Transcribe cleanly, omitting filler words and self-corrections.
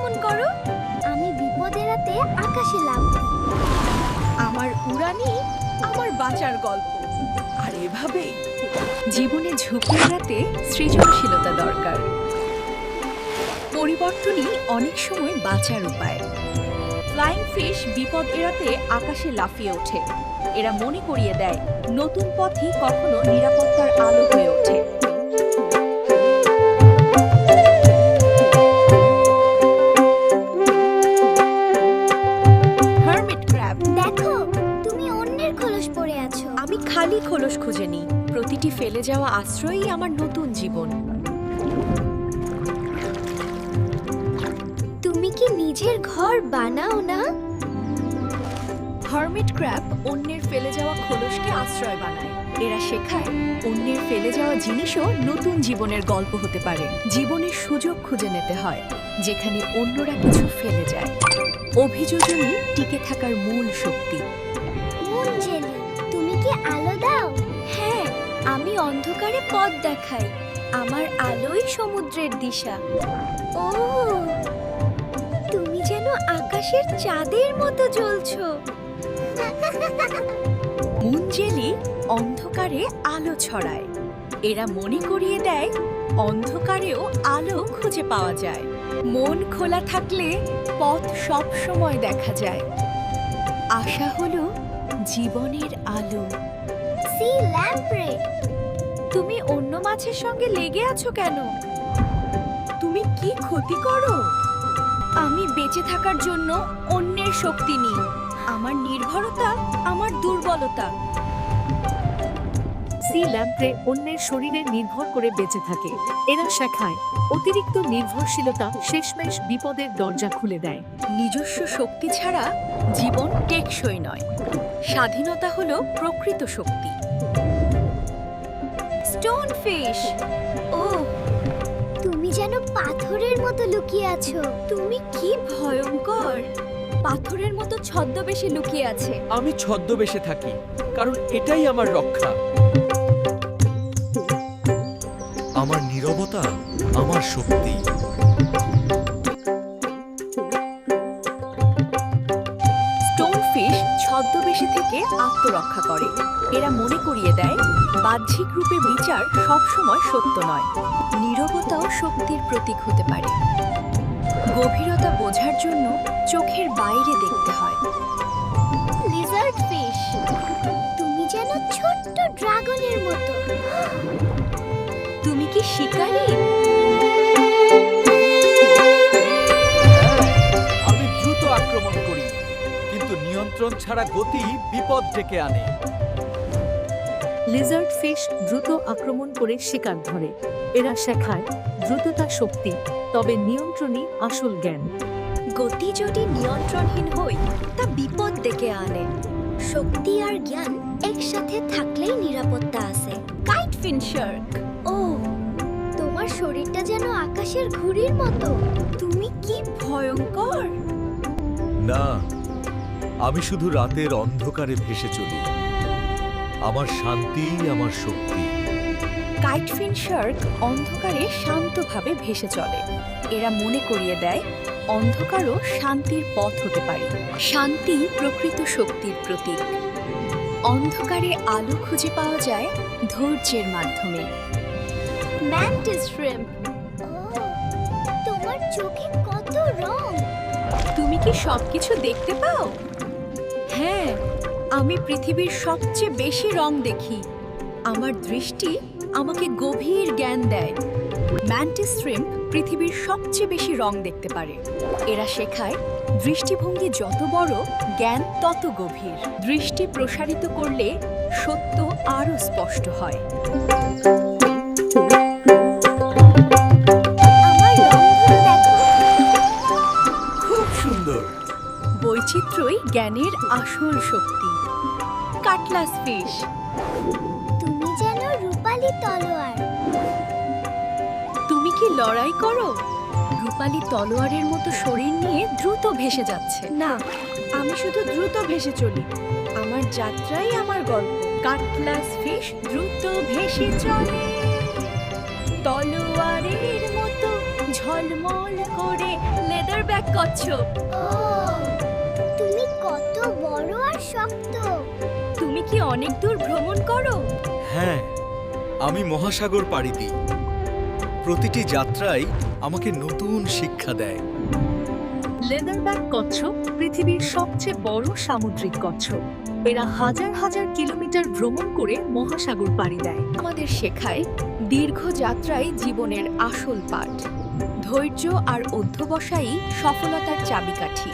কেমন করো? আমি বিপদের রাতে আকাশে লাভ দিই। আমার উড়ানি আমার বাঁচার গল্প। আর এভাবেই জীবনে ঝুঁকি এড়াতে সৃজনশীলতা দরকার। পরিবর্তনই অনেক সময় বাঁচার উপায়। ফ্লাইং ফিশ বিপদ এড়াতে আকাশে লাফিয়ে ওঠে। এরা মনে করিয়ে দেয় নতুন পথই কখনো নিরাপত্তার আলো হয়ে ওঠে। Hermit crab. দেখো, তুমি অন্যের খোলস পরে আছো। আমি খালি খোলস খুঁজে নিই। প্রতিটি ফেলে যাওয়া আশ্রয়ই আমার নতুন জীবন। তুমি কি নিজের ঘর বানাও না? হার্মিট ক্র্যাব অন্যের ফেলে যাওয়া খোলসকে আশ্রয় বানায়। এরা শেখায় অন্যের ফেলে যাওয়া জিনিসও নতুন জীবনের গল্প হতে পারে। জীবনের সুযোগ খুঁজে নিতে হয় যেখানে অন্যরা কিছু ফেলে যায়। অভিযোজনই টিকে থাকার মূল শক্তি। মুঞ্জেলি, তুমি কি আলো দাও? হ্যাঁ, আমি অন্ধকারে পথ দেখাই। আমার আলোই সমুদ্রের দিশা। ও, তুমি যেন আকাশের চাঁদের মতো জ্বলছো। মুঞ্জেলি অন্ধকারে আলো ছড়ায়। এরা মনে করিয়ে দেয় অন্ধকারেও আলো খুঁজে পাওয়া যায়। মন খোলা থাকলে পথ সব সময় দেখা যায়। আশা হলো জীবনের আলো। সি ল্যাম্প্রে, তুমি অন্য মাছের সঙ্গে লেগে আছো কেন? তুমি কি ক্ষতি করো? আমি বেঁচে থাকার জন্য অন্যের শক্তি নিই। আমার নির্ভরতা আমার দুর্বলতা। সি ল্যাম্প্রে অন্যের শরীরে নির্ভর করে বেঁচে থাকে। এরা শেখায় অতিরিক্ত নির্ভরশীলতা শেষমেশ বিপদের দরজা খুলে দেয়। নিজস্ব শক্তি ছাড়া জীবন টেকসই নয়। স্বাধীনতা হলো প্রকৃত শক্তি। স্টোনফিশ। ও, তুমি যেন পাথরের মতো লুকিয়ে আছো। তুমি কি ভয়ঙ্কর! পাথরের মতো ছদ্মবেশে লুকিয়ে আছে। আমি ছদ্মবেশে থাকি কারণ এটাই আমার রক্ষা। আমার নীরবতা আমার শক্তি। স্টোনফিশ ছদ্মবেশে থেকে আত্মরক্ষা করে। এরা মনে করিয়ে দেয় বাহ্যিক রূপে বিচার সবসময় সত্য নয়। নীরবতাও শক্তির প্রতীক হতে পারে। গভীরতা বোঝার জন্য চোখের বাইরে দেখতে হয়। লিজার্ড ফিশ, তুমি যেন ছোট্ট ড্রাগনের মতো। তুমি কি শিকারী? আমি দ্রুত আক্রমণ করি, কিন্তু নিয়ন্ত্রণ ছাড়া গতি বিপদ ডেকে আনে। লিজার্ড ফিশ দ্রুত আক্রমণ করে শিকার ধরে। এরা শেখায় দ্রুততা শক্তি, তবে নিয়ন্ত্রণই আসল জ্ঞান। গতি যদি নিয়ন্ত্রণহীন হই তা বিপদ ডেকে আনে। শক্তি আর জ্ঞান একসাথে থাকলেই নিরাপত্তা আছে। কাইট ফিনশার্ক। ও, তোমার শরীরটা যেন আকাশের ঘুড়ির মতো। তুমি কি ভয়ঙ্কর! না, আমি শুধু রাতের অন্ধকারে ভেসে চলি। আমার শান্তিই আমার শক্তি। কাইট ফিনশার্ক অন্ধকারে শান্তভাবে ভেসে চলে। এরা মনে করিয়ে দেয় অন্ধকারও শান্তির পথ হতে পারে। শান্তি প্রকৃত শক্তির প্রতীক। অন্ধকারে আলো খুঁজে পাওয়া যায় ধৈর্যের মাধ্যমে। Mantis shrimp. ও, তোমার চোখে কত রং। তুমি কি সবকিছু দেখতে পাও? হ্যাঁ, আমি পৃথিবীর সবচেয়ে বেশি রং দেখি। আমার দৃষ্টি আমাকে গভীর জ্ঞান দেয়। ম্যান্টিস শ্রিম্প পৃথিবীর সবচেয়ে বেশি রং দেখতে পারে। এরা শেখায় দৃষ্টিভঙ্গি যত বড়, জ্ঞান তত গভীর। দৃষ্টি প্রসারিত করলে সত্য আরও স্পষ্ট হয়। আমার রংধনু দেখো। খুব সুন্দর। বৈচিত্র্যই জ্ঞানের আসল শক্তি। কাটলাস ফিশ। তুমি যেন রূপালী তলোয়ার। তুমি কি লড়াই করো? রূপালী তলোয়ারের মতো শরীর নিয়ে দ্রুত ভেসে যাচ্ছে। না, আমি শুধু দ্রুত ভেসে চলি। আমার যাত্রাই আমার গল্প। কাটলাস ফিশ দ্রুত ভেসে চলে তলোয়ারের মতো ঝল ঝলমল করে লেদার ব্যাগ কচ্ছপ। ও তুমি কত বড় আর শক্ত। তুমি কি অনেক দূর ভ্রমণ করো? হ্যাঁ, আমি মহাসাগর পাড়ি দিই। প্রতিটি যাত্রাই আমাকে নতুন শিক্ষা দেয়। লেদারব্যাক কচ্ছপ পৃথিবীর সবচেয়ে বড় সামুদ্রিক কচ্ছপ। এরা হাজার হাজার কিলোমিটার ভ্রমণ করে মহাসাগর পাড়ি দেয়। আমাদের শেখায় দীর্ঘ যাত্রাই জীবনের আসল পাঠ। ধৈর্য আর অধ্যবসায়ই সফলতার চাবিকাঠি।